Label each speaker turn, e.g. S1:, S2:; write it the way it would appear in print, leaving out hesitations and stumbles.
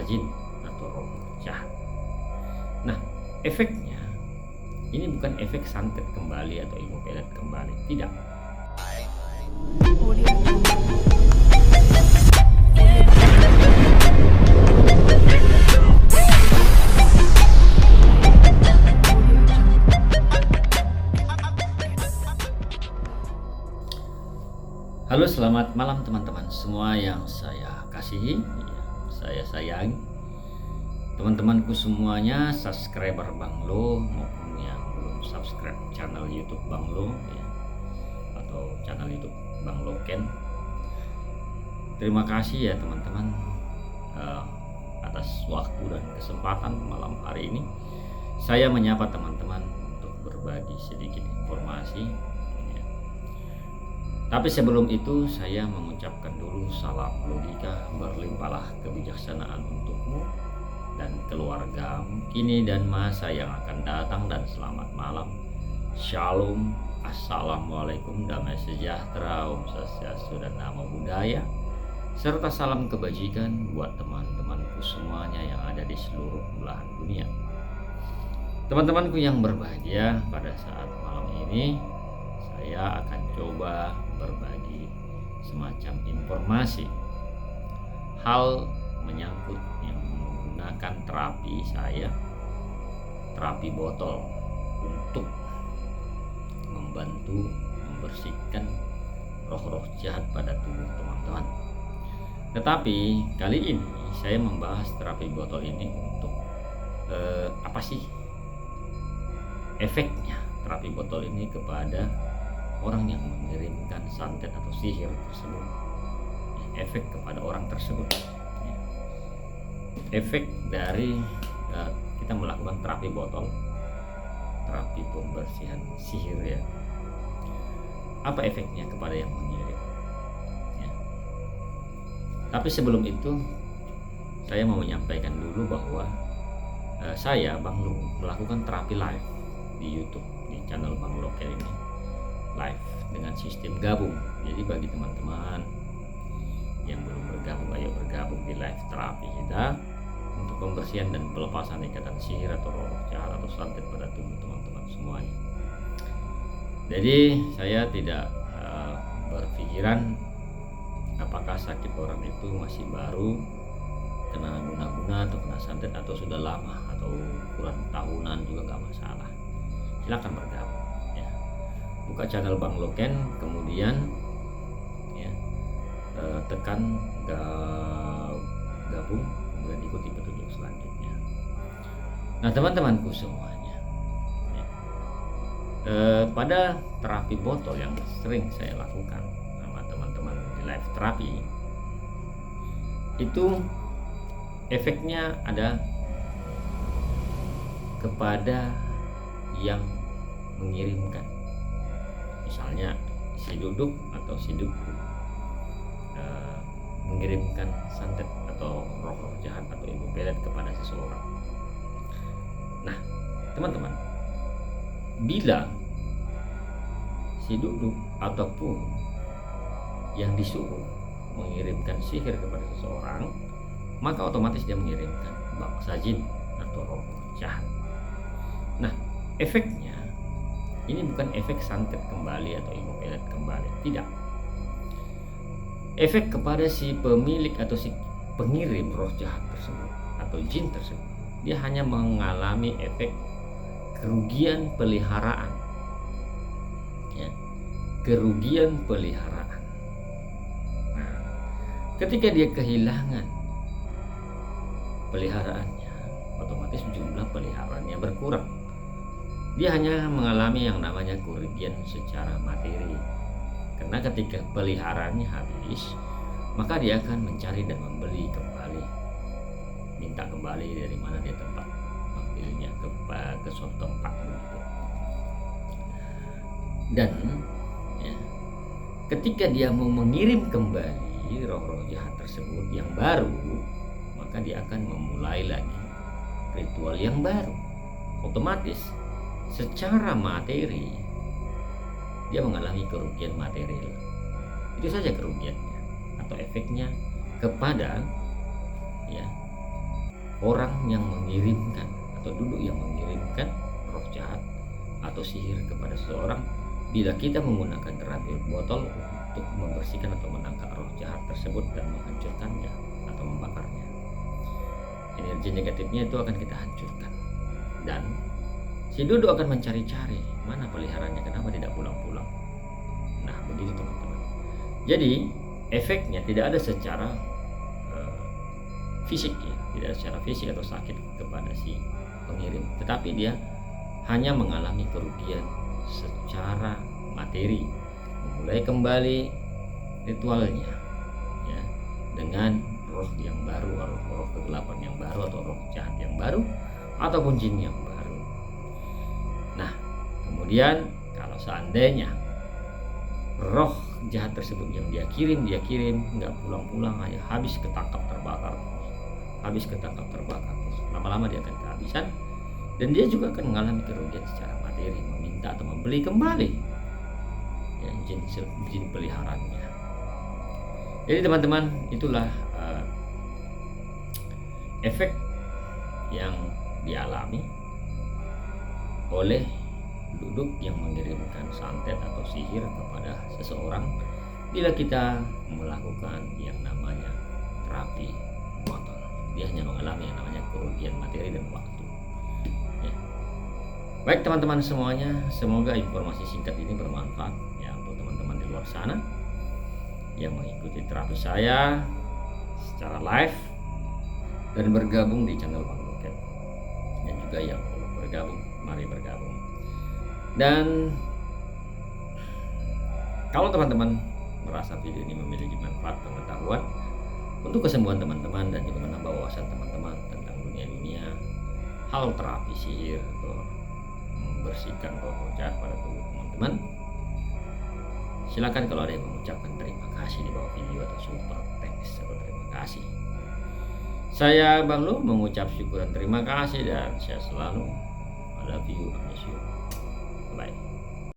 S1: jin atau roh jahat. Nah, efeknya ini bukan efek santet kembali atau ilmu pelet kembali, tidak. Halo, selamat malam teman-teman semua yang saya kasihi, saya sayangi. Teman-temanku semuanya, subscriber Bang Lo maupun yang belum subscribe channel YouTube Bang Lo atau channel YouTube Bang Loken. Terima kasih ya teman-teman atas waktu dan kesempatan malam hari ini. Saya menyapa teman-teman untuk berbagi sedikit informasi. Tapi sebelum itu saya mengucapkan dulu salam logika, berlimpahlah kebijaksanaan untukmu dan keluargamu kini dan masa yang akan datang, dan selamat malam. Shalom, assalamualaikum, damai sejahtera, om swastiastu dan namo buddhaya, serta salam kebajikan buat teman-temanku semuanya yang ada di seluruh belahan dunia. Teman-temanku yang berbahagia, pada saat malam ini saya akan coba berbagi semacam informasi hal menyangkut yang menggunakan terapi saya, terapi botol, untuk membantu membersihkan roh-roh jahat pada tubuh teman-teman. Tetapi kali ini saya membahas terapi botol ini untuk apa sih efeknya terapi botol ini kepada orang yang mengirimkan santet atau sihir tersebut, efek kepada orang tersebut, efek dari kita melakukan terapi botol, terapi pembersihan sihir ya. Apa efeknya kepada yang mengirim ya. Tapi sebelum itu saya mau menyampaikan dulu bahwa saya Bang Lu melakukan terapi live di YouTube di channel Bang Loken ini, live dengan sistem gabung. Jadi bagi teman-teman yang belum bergabung, ayo bergabung di live terapi kita untuk pembersihan dan pelepasan ikatan sihir atau roh jahat atau santet pada tubuh teman-teman semuanya. Jadi saya tidak berpikiran apakah sakit orang itu masih baru, kena guna-guna atau kena santet, atau sudah lama atau kurang tahunan juga gak masalah. Silakan bergabung. Buka channel Bang Loken, kemudian tekan gabung, kemudian ikuti petunjuk selanjutnya. Nah teman-temanku semuanya, pada terapi botol yang sering saya lakukan sama teman-teman di live terapi itu, efeknya ada kepada yang mengirimkan. Misalnya si duduk atau si duduk mengirimkan santet atau roh-roh jahat atau ilmu pelet kepada seseorang. Nah teman-teman, bila si duduk ataupun yang disuruh mengirimkan sihir kepada seseorang, maka otomatis dia mengirimkan bangsa jin atau roh jahat. Nah efeknya ini bukan efek santet kembali atau ilmu pelet kembali, tidak. Efek kepada si pemilik atau si pengirim roh jahat tersebut atau jin tersebut, dia hanya mengalami efek kerugian peliharaan, ya, kerugian peliharaan. Nah, ketika dia kehilangan peliharaannya, otomatis jumlah peliharaannya berkurang. Dia hanya mengalami yang namanya kerugian secara materi, karena ketika peliharaannya habis, maka dia akan mencari dan membeli kembali, minta kembali dari mana dia tempat ambilnya ke suatu tempat begitu. Dan ketika dia mau mengirim kembali roh-roh jahat tersebut yang baru, maka dia akan memulai lagi ritual yang baru. Otomatis secara materi dia mengalami kerugian material. Itu saja kerugiannya atau efeknya kepada orang yang mengirimkan atau duduk yang mengirimkan roh jahat atau sihir kepada seseorang bila kita menggunakan terapi botol untuk membersihkan atau menangkap roh jahat tersebut dan menghancurkannya atau membakarnya. Energi negatifnya itu akan kita hancurkan, dan si duduk akan mencari-cari mana peliharanya, kenapa tidak pulang-pulang. Nah begitu teman-teman. Jadi efeknya tidak ada secara fisik ya, tidak secara fisik atau sakit kepada si pengirim, tetapi dia hanya mengalami kerugian secara materi, memulai kembali ritualnya ya, dengan roh yang baru, roh kegelapan yang baru, atau roh jahat yang baru, ataupun jin yang baru. Nah kemudian kalau seandainya roh jahat tersebut yang dia kirim nggak pulang-pulang, hanya habis ketangkap terbakar terus, lama-lama dia akan kehabisan, dan dia juga akan mengalami kerugian secara materi, meminta atau membeli kembali ya, jin peliharaannya. Jadi teman-teman, itulah efek yang dialami oleh duduk yang mengirimkan santet atau sihir kepada seseorang bila kita melakukan yang namanya terapi botol. Dia hanya mengalami yang namanya kerugian materi dan waktu ya. Baik teman-teman semuanya, semoga informasi singkat ini bermanfaat ya untuk teman-teman di luar sana yang mengikuti terapi saya secara live dan bergabung di channel Bang Loket, dan juga yang belum bergabung, mari bergabung. Dan kalau teman-teman merasa video ini memiliki manfaat pengetahuan untuk kesembuhan teman-teman dan juga menambah wawasan teman-teman tentang dunia hal terapi sihir atau membersihkan roh jahat pada tubuh teman-teman, silakan kalau ada yang mengucapkan terima kasih di bawah video atau super thanks atau terima kasih. Saya Bang Lu mengucap syukur dan terima kasih, dan saya selalu I love you, I miss you. Bye.